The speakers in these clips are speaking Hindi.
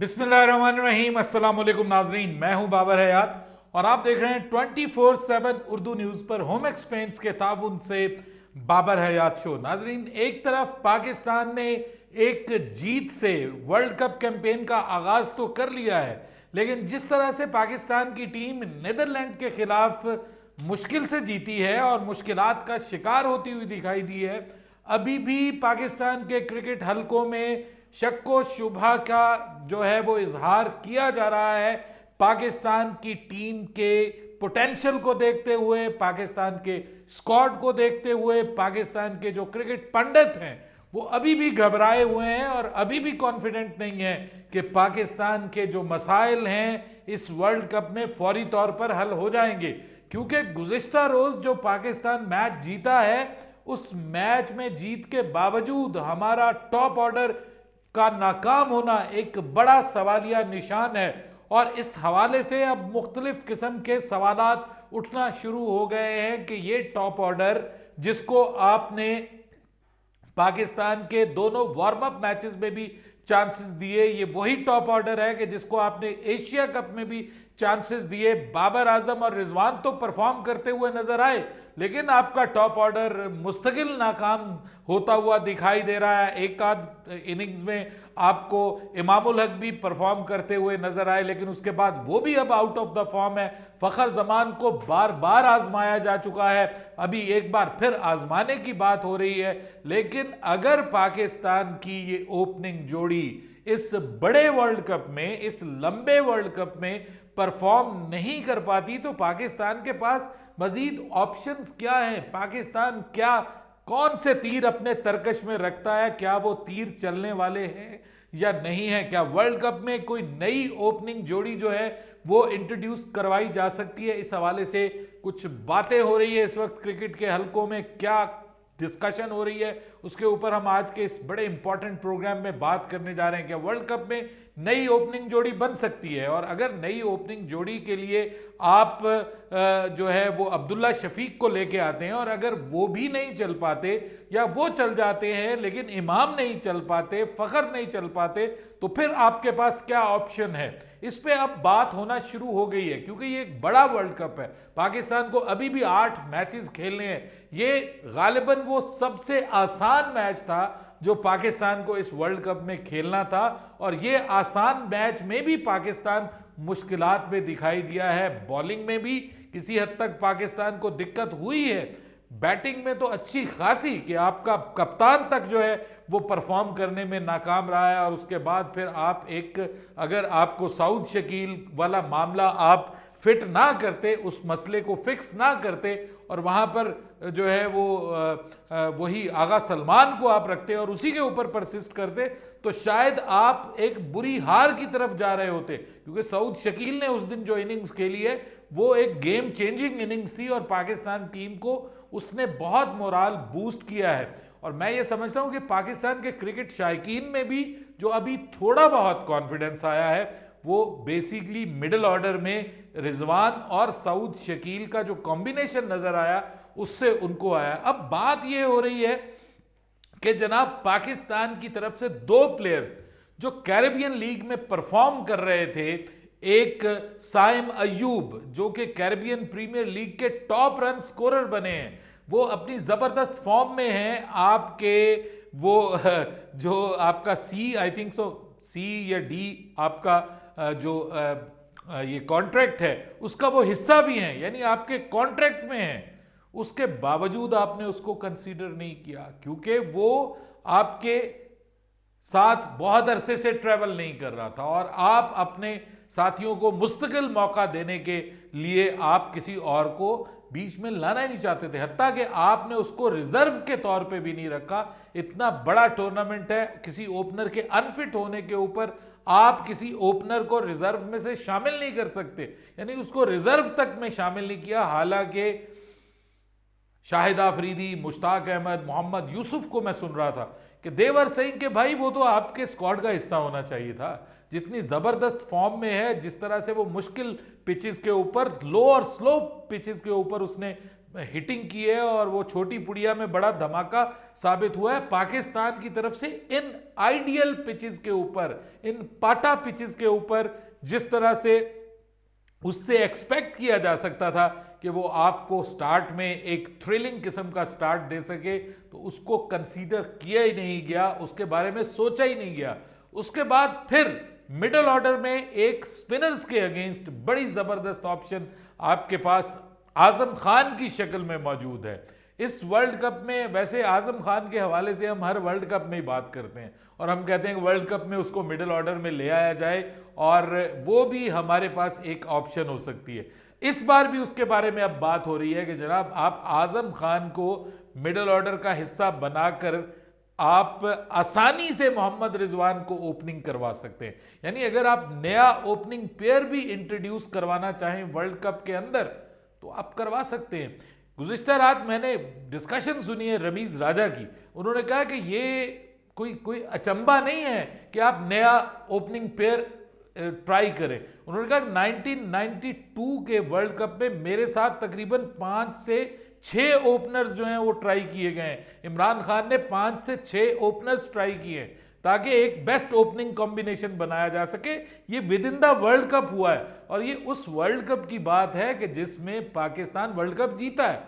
बिस्मिल्लाहिर्रहमानिर्रहीम, अस्सलाम वालेकुम नाजरीन। मैं हूं बाबर हयात और आप देख रहे हैं 24/7 उर्दू न्यूज़ पर होम एक्सपेंस के ताउन से बाबर हयात शो। नाजरीन, एक तरफ पाकिस्तान ने एक जीत से वर्ल्ड कप कैंपेन का आगाज तो कर लिया है, लेकिन जिस तरह से पाकिस्तान की टीम नीदरलैंड के खिलाफ मुश्किल से जीती है और मुश्किलात का शिकार होती हुई दिखाई दी है, अभी भी पाकिस्तान के क्रिकेट हलकों में शक व शुबहा का जो है वो इजहार किया जा रहा है। पाकिस्तान की टीम के पोटेंशियल को देखते हुए, पाकिस्तान के स्क्वाड को देखते हुए, पाकिस्तान के जो क्रिकेट पंडित हैं वो अभी भी घबराए हुए हैं और अभी भी कॉन्फिडेंट नहीं है कि पाकिस्तान के जो मसाइल हैं इस वर्ल्ड कप में फौरी तौर पर हल हो जाएंगे, क्योंकि गुज़िश्ता रोज जो पाकिस्तान मैच जीता है उस मैच में जीत के बावजूद हमारा टॉप ऑर्डर का नाकाम होना एक बड़ा सवालिया निशान है। और इस हवाले से अब मुख्तलिफ किस्म के सवालात उठना शुरू हो गए हैं कि ये टॉप ऑर्डर जिसको आपने पाकिस्तान के दोनों वार्म अप मैचेस में भी चांसेस दिए, ये वही टॉप ऑर्डर है कि जिसको आपने एशिया कप में भी चांसेस दिए। बाबर आजम और रिजवान तो परफॉर्म करते हुए नजर आए, लेकिन आपका टॉप ऑर्डर मुस्तकिल नाकाम होता हुआ दिखाई दे रहा है। एक आध इनिंग्स में आपको इमामुल हक भी परफॉर्म करते हुए नजर आए, लेकिन उसके बाद वो भी अब आउट ऑफ द फॉर्म है। फखर जमान को बार बार आजमाया जा चुका है, अभी एक बार फिर आजमाने की बात हो रही है। लेकिन अगर पाकिस्तान की ये ओपनिंग जोड़ी इस बड़े वर्ल्ड कप में, इस लंबे वर्ल्ड कप में परफॉर्म नहीं कर पाती तो पाकिस्तान के पास मजीद ऑप्शंस क्या हैं? पाकिस्तान क्या कौन से तीर अपने तरकश में रखता है? क्या वो तीर चलने वाले हैं या नहीं है? क्या वर्ल्ड कप में कोई नई ओपनिंग जोड़ी जो है वो इंट्रोड्यूस करवाई जा सकती है? इस हवाले से कुछ बातें हो रही है इस वक्त क्रिकेट के हलकों में, क्या डिस्कशन हो रही है, उसके ऊपर हम आज के इस बड़े इंपॉर्टेंट प्रोग्राम में बात करने जा रहे हैं। कि वर्ल्ड कप में नई ओपनिंग जोड़ी बन सकती है, और अगर नई ओपनिंग जोड़ी के लिए आप जो है वो अब्दुल्ला शफीक को लेके आते हैं और अगर वो भी नहीं चल पाते या वो चल जाते हैं लेकिन इमाम नहीं चल पाते, फखर नहीं चल पाते, तो फिर आपके पास क्या ऑप्शन है? इस पे अब बात होना शुरू हो गई है, क्योंकि ये एक बड़ा वर्ल्ड कप है। पाकिस्तान को अभी भी 8 मैचेस खेलने हैं। ये गालिबन वो सबसे आसान मैच था जो पाकिस्तान को इस वर्ल्ड कप में खेलना था, और ये आसान मैच में भी पाकिस्तान मुश्किलात में दिखाई दिया है। बॉलिंग में भी किसी हद तक पाकिस्तान को दिक्कत हुई है, बैटिंग में तो अच्छी खासी कि आपका कप्तान तक जो है वो परफॉर्म करने में नाकाम रहा है। और उसके बाद फिर आप अगर आपको सऊद शकील वाला मामला आप फिट ना करते, उस मसले को फिक्स ना करते और वहाँ पर जो है वो वही आगा सलमान को आप रखते और उसी के ऊपर परसिस्ट करते, तो शायद आप एक बुरी हार की तरफ जा रहे होते। क्योंकि सऊद शकील ने उस दिन जो इनिंग्स खेली है वो एक गेम चेंजिंग इनिंग्स थी और पाकिस्तान टीम को उसने बहुत मोराल बूस्ट किया है। और मैं ये समझता हूँ कि पाकिस्तान के क्रिकेट शायकीन में भी जो अभी थोड़ा बहुत कॉन्फिडेंस आया है वो बेसिकली मिडिल ऑर्डर में रिजवान और सऊद शकील का जो कॉम्बिनेशन नजर आया उससे उनको आया। अब बात ये हो रही है कि जनाब पाकिस्तान की तरफ से 2 प्लेयर्स जो कैरेबियन लीग में परफॉर्म कर रहे थे, एक साइम अयूब जो कि कैरेबियन प्रीमियर लीग के टॉप रन स्कोरर बने हैं, वो अपनी जबरदस्त फॉर्म में हैं। आपके वो जो आपका आई थिंक सो सी या डी आपका जो ये कॉन्ट्रैक्ट है उसका वो हिस्सा भी हैं, यानी आपके कॉन्ट्रैक्ट में है। उसके बावजूद आपने उसको कंसीडर नहीं किया क्योंकि वो आपके साथ बहुत अरसे से ट्रैवल नहीं कर रहा था और आप अपने साथियों को मुस्तकिल मौका देने के लिए आप किसी और को बीच में लाना ही नहीं चाहते थे। हत्ता कि आपने उसको रिजर्व के तौर पे भी नहीं रखा। इतना बड़ा टूर्नामेंट है, किसी ओपनर के अनफिट होने के ऊपर आप किसी ओपनर को रिजर्व में से शामिल नहीं कर सकते, यानी उसको रिजर्व तक में शामिल नहीं किया। हालांकि शाहिद आफरीदी, मुश्ताक अहमद, मोहम्मद यूसुफ को मैं सुन रहा था कि देवर सिंह के भाई वो तो आपके स्क्वाड का हिस्सा होना चाहिए था। जितनी जबरदस्त फॉर्म में है, जिस तरह से वो मुश्किल पिचेस के ऊपर, लो और स्लो पिचेस के ऊपर उसने हिटिंग की है और वो छोटी पुड़िया में बड़ा धमाका साबित हुआ है पाकिस्तान की तरफ से इन आइडियल पिचेस के ऊपर, इन पाटा पिचेस के ऊपर। जिस तरह से उससे एक्सपेक्ट किया जा सकता था कि वो आपको स्टार्ट में एक थ्रिलिंग किस्म का स्टार्ट दे सके, तो उसको कंसीडर किया ही नहीं गया, उसके बारे में सोचा ही नहीं गया। उसके बाद फिर मिडिल ऑर्डर में एक स्पिनर्स के अगेंस्ट बड़ी जबरदस्त ऑप्शन आपके पास आजम खान की शक्ल में मौजूद है। इस वर्ल्ड कप में वैसे आजम खान के हवाले से हम हर वर्ल्ड कप में ही बात करते हैं और हम कहते हैं कि वर्ल्ड कप में उसको मिडिल ऑर्डर में ले आया जाए और वो भी हमारे पास एक ऑप्शन हो सकती है। इस बार भी उसके बारे में अब बात हो रही है कि जनाब आप आजम खान को मिडिल ऑर्डर का हिस्सा बनाकर आप आसानी से मोहम्मद रिजवान को ओपनिंग करवा सकते हैं। यानी अगर आप नया ओपनिंग पेयर भी इंट्रोड्यूस करवाना चाहें वर्ल्ड कप के अंदर तो आप करवा सकते हैं। गुज़िश्ता रात मैंने डिस्कशन सुनी है रमीज राजा की, उन्होंने कहा कि ये कोई अचंबा नहीं है कि आप नया ओपनिंग पेयर ट्राई करें। उन्होंने कहा 1992 के वर्ल्ड कप में मेरे साथ तकरीबन 5 से 6 ओपनर्स जो हैं वो ट्राई किए गए हैं। इमरान खान ने 5 से 6 ओपनर्स ट्राई किए हैं ताकि एक बेस्ट ओपनिंग कॉम्बिनेशन बनाया जा सके। ये with in the world cup हुआ है और ये उस वर्ल्ड कप की बात है कि जिसमें पाकिस्तान वर्ल्ड कप जीता है।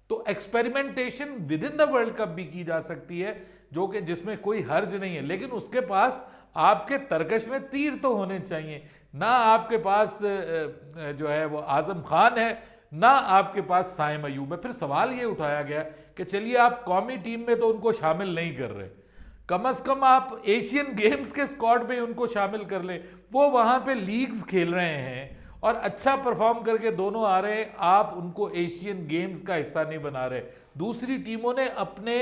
तो experimentation with in the world cup भी की जा सकती है, जो कि जिसमें कोई हर्ज नहीं है, लेकिन उसके पास आपके तरकश में तीर तो होने चाहिए। ना आपके पास जो है वो आजम खान है, ना आपके पास साइम अयूब है। फिर सवाल ये उठाया गया कि चलिए आप कौमी टीम में तो उनको शामिल नहीं कर रहे, कम से कम आप एशियन गेम्स के स्क्वाड में उनको शामिल कर लें। वो वहां पे लीग्स खेल रहे हैं और अच्छा परफॉर्म करके दोनों आ रहे हैं, आप उनको एशियन गेम्स का हिस्सा नहीं बना रहे। दूसरी टीमों ने अपने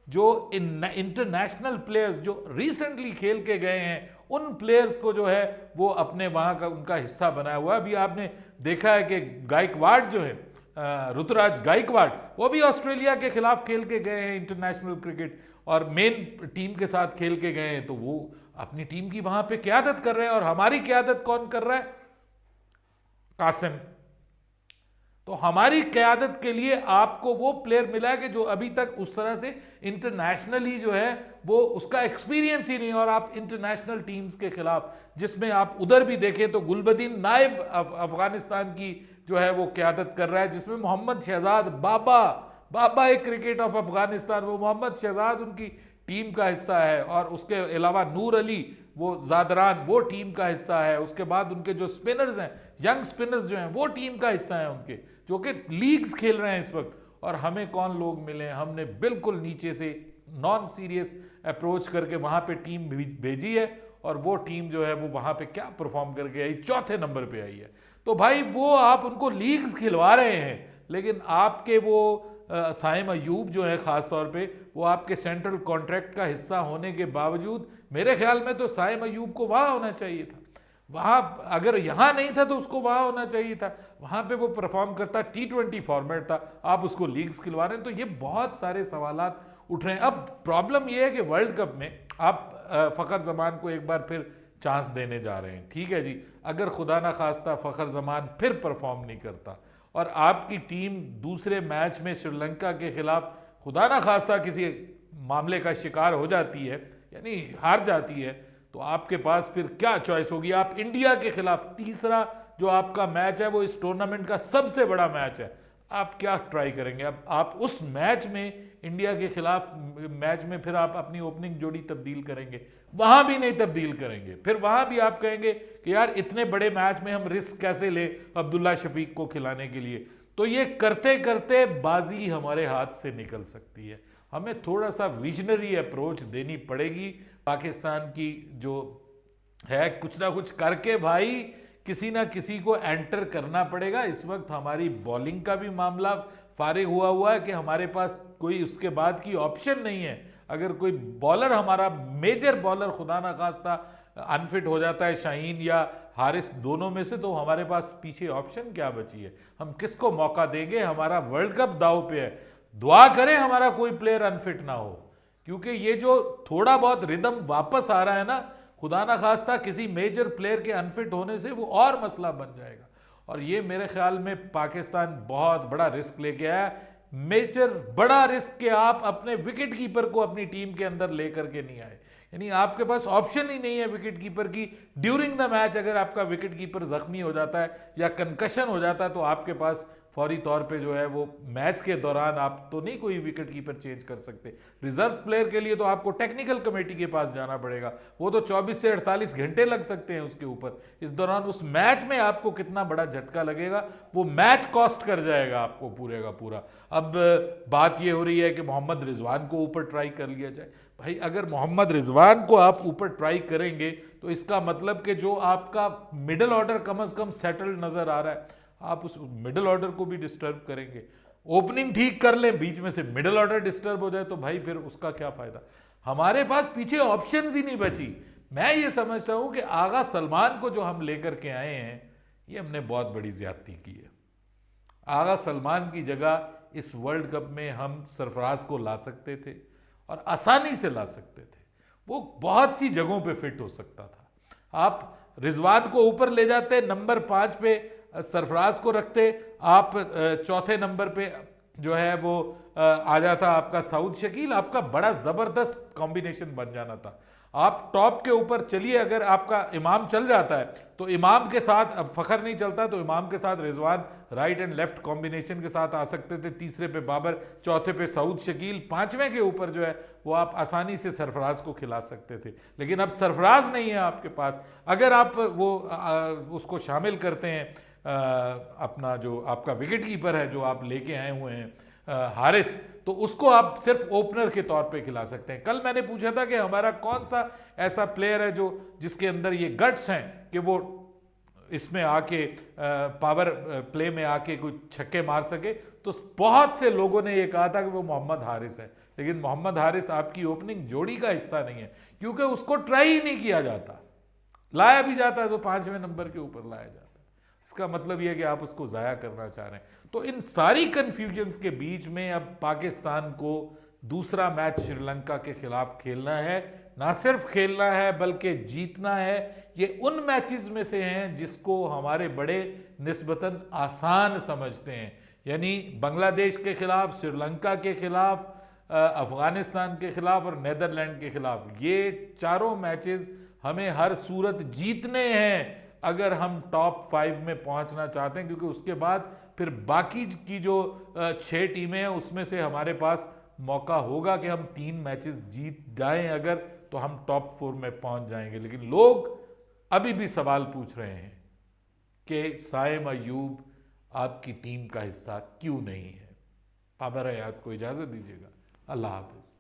जो इंटरनेशनल प्लेयर्स जो रिसेंटली खेल के गए हैं उन प्लेयर्स को जो है वो अपने वहां का उनका हिस्सा बनाया हुआ है। अभी आपने देखा है कि गायकवाड़ जो है ऋतुराज गायकवाड़, वो भी ऑस्ट्रेलिया के खिलाफ खेल के गए हैं इंटरनेशनल क्रिकेट और मेन टीम के साथ खेल के गए हैं, तो वो अपनी टीम की वहां पे क़यादत कर रहे हैं। और हमारी क़यादत कौन कर रहा है? कासिम। तो हमारी क़यादत के लिए आपको वो प्लेयर मिला है कि जो अभी तक उस तरह से इंटरनेशनली जो है वो उसका एक्सपीरियंस ही नहीं। और आप इंटरनेशनल टीम्स के खिलाफ जिसमें आप उधर भी देखें तो गुलबदीन नाइब अफगानिस्तान की जो है वो क़यादत कर रहा है, जिसमें मोहम्मद शहजाद बाबा एक क्रिकेट ऑफ अफगानिस्तान, वो मोहम्मद शहजाद उनकी टीम का हिस्सा है। और उसके अलावा नूर अली वो ज़ादरान वो टीम का हिस्सा है। उसके बाद उनके जो स्पिनर्स हैं, यंग स्पिनर्स जो हैं वो टीम का हिस्सा है उनके, जो कि लीग्स खेल रहे हैं इस वक्त। और हमें कौन लोग मिले? हमने बिल्कुल नीचे से नॉन सीरियस अप्रोच करके वहां पे टीम भेजी है और वो टीम जो है वो वहां पे क्या परफॉर्म करके आई, 4थे नंबर पे आई है। तो भाई वो आप उनको लीग्स खिलवा रहे हैं, लेकिन आपके वो साइम अयूब जो है ख़ास तौर पे वो आपके सेंट्रल कॉन्ट्रैक्ट का हिस्सा होने के बावजूद मेरे ख्याल में तो साइम अयूब को वहाँ होना चाहिए था। वहाँ अगर यहाँ नहीं था तो उसको वहाँ होना चाहिए था, वहाँ पे वो परफॉर्म करता। T20 फॉर्मेट था, आप उसको लीग्स खिलवा रहे हैं। तो ये बहुत सारे सवालात उठ रहे हैं। अब प्रॉब्लम ये है कि वर्ल्ड कप में आप फ़खर जमान को एक बार फिर चांस देने जा रहे हैं, ठीक है जी। अगर खुदा ना खास्ता फ़खर जमान फिर परफॉर्म नहीं करता और आपकी टीम दूसरे मैच में श्रीलंका के खिलाफ खुदा ना खास्ता किसी मामले का शिकार हो जाती है, यानी हार जाती है, तो आपके पास फिर क्या चॉइस होगी? आप इंडिया के खिलाफ तीसरा जो आपका मैच है वो इस टूर्नामेंट का सबसे बड़ा मैच है, आप क्या ट्राई करेंगे? अब आप उस मैच में इंडिया के खिलाफ मैच में फिर आप अपनी ओपनिंग जोड़ी तब्दील करेंगे? वहां भी नहीं तब्दील करेंगे। फिर वहां भी आप कहेंगे कि यार इतने बड़े मैच में हम रिस्क कैसे ले अब्दुल्ला शफीक को खिलाने के लिए। तो ये करते करते बाजी हमारे हाथ से निकल सकती है। हमें थोड़ा सा विजनरी अप्रोच देनी पड़ेगी। पाकिस्तान की जो है कुछ ना कुछ करके भाई किसी ना किसी को एंटर करना पड़ेगा। इस वक्त हमारी बॉलिंग का भी मामला फारिग हुआ है कि हमारे पास कोई उसके बाद की ऑप्शन नहीं है। अगर कोई बॉलर हमारा मेजर बॉलर खुदा ना खास्ता अनफिट हो जाता है, शाहीन या हारिस दोनों में से, तो हमारे पास पीछे ऑप्शन क्या बची है? हम किसको मौका देंगे? हमारा वर्ल्ड कप दाव पे है। दुआ करें हमारा कोई प्लेयर अनफिट ना हो, क्योंकि ये जो थोड़ा बहुत रिदम वापस आ रहा है ना, खुदा ना खास्ता किसी मेजर प्लेयर के अनफिट होने से वो और मसला बन जाएगा। और ये मेरे ख्याल में पाकिस्तान बहुत बड़ा रिस्क लेके आया। मेजर बड़ा रिस्क कि आप अपने विकेट कीपर को अपनी टीम के अंदर लेकर के नहीं आए। यानी आपके पास ऑप्शन ही नहीं है विकेट कीपर की। ड्यूरिंग द मैच अगर आपका विकेट कीपर जख्मी हो जाता है या कंकशन हो जाता है तो आपके पास फौरी तौर पे जो है वो मैच के दौरान आप तो नहीं कोई विकेट कीपर चेंज कर सकते। रिजर्व प्लेयर के लिए तो आपको टेक्निकल कमेटी के पास जाना पड़ेगा, वो तो 24 से 48 घंटे लग सकते हैं उसके ऊपर। इस दौरान उस मैच में आपको कितना बड़ा झटका लगेगा, वो मैच कॉस्ट कर जाएगा आपको पूरे का पूरा। अब बात ये हो रही है कि मोहम्मद रिजवान को ऊपर ट्राई कर लिया जाए। भाई अगर मोहम्मद रिजवान को आप ऊपर ट्राई करेंगे तो इसका मतलब कि जो आपका मिडिल ऑर्डर कम से कम सेटल्ड नजर आ रहा है, आप उस मिडिल ऑर्डर को भी डिस्टर्ब करेंगे। ओपनिंग ठीक कर लें, बीच में से मिडिल ऑर्डर डिस्टर्ब हो जाए तो भाई फिर उसका क्या फायदा। हमारे पास पीछे ऑप्शंस ही नहीं बची। मैं ये समझता हूं कि आगा सलमान को जो हम लेकर के आए हैं ये हमने बहुत बड़ी ज्यादती की है। आगा सलमान की जगह इस वर्ल्ड कप में हम सरफराज को ला सकते थे और आसानी से ला सकते थे। वो बहुत सी जगहों पे फिट हो सकता था। आप रिजवान को ऊपर ले जाते, नंबर 5 पे सरफराज को रखते, आप चौथे नंबर पे जो है वो आ जाता आपका सऊद शकील, आपका बड़ा जबरदस्त कॉम्बिनेशन बन जाना था। आप टॉप के ऊपर चलिए, अगर आपका इमाम चल जाता है तो इमाम के साथ, अब फखर नहीं चलता तो इमाम के साथ Rizwan right and left combination के साथ आ सकते थे। तीसरे पे बाबर, चौथे पे सऊद शकील, पांचवें के ऊपर जो है वो आप आसानी से सरफराज को खिला सकते थे। लेकिन अब सरफराज नहीं है आपके पास। अगर आप वो उसको शामिल करते हैं अपना जो आपका विकेट कीपर है जो आप लेके आए हुए हैं हारिस, तो उसको आप सिर्फ ओपनर के तौर पे खिला सकते हैं। कल मैंने पूछा था कि हमारा कौन सा ऐसा प्लेयर है जो जिसके अंदर ये गट्स हैं कि वो इसमें आके पावर प्ले में आके कोई छक्के मार सके, तो बहुत से लोगों ने ये कहा था कि वो मोहम्मद हारिस है। लेकिन मोहम्मद हारिस आपकी ओपनिंग जोड़ी का हिस्सा नहीं है क्योंकि उसको ट्राई ही नहीं किया जाता। लाया भी जाता है तो 5वें नंबर के ऊपर लाया जाता है। इसका मतलब यह है कि आप उसको ज़ाया करना चाह रहे हैं। तो इन सारी कंफ्यूजन्स के बीच में अब पाकिस्तान को दूसरा मैच श्रीलंका के खिलाफ खेलना है। ना सिर्फ खेलना है बल्कि जीतना है। ये उन मैचेस में से हैं जिसको हमारे बड़े निस्बतन आसान समझते हैं, यानी बांग्लादेश के खिलाफ, श्रीलंका के खिलाफ, अफगानिस्तान के खिलाफ और नेदरलैंड के खिलाफ। ये चारों मैचेस हमें हर सूरत जीतने हैं अगर हम टॉप 5 में पहुंचना चाहते हैं, क्योंकि उसके बाद फिर बाकी की जो 6 टीमें हैं उसमें से हमारे पास मौका होगा कि हम 3 मैचेस जीत जाएं अगर, तो हम टॉप 4 में पहुंच जाएंगे। लेकिन लोग अभी भी सवाल पूछ रहे हैं कि साइम अयूब आपकी टीम का हिस्सा क्यों नहीं है। बाबर हयात को इजाजत दीजिएगा। अल्लाह हाफिज।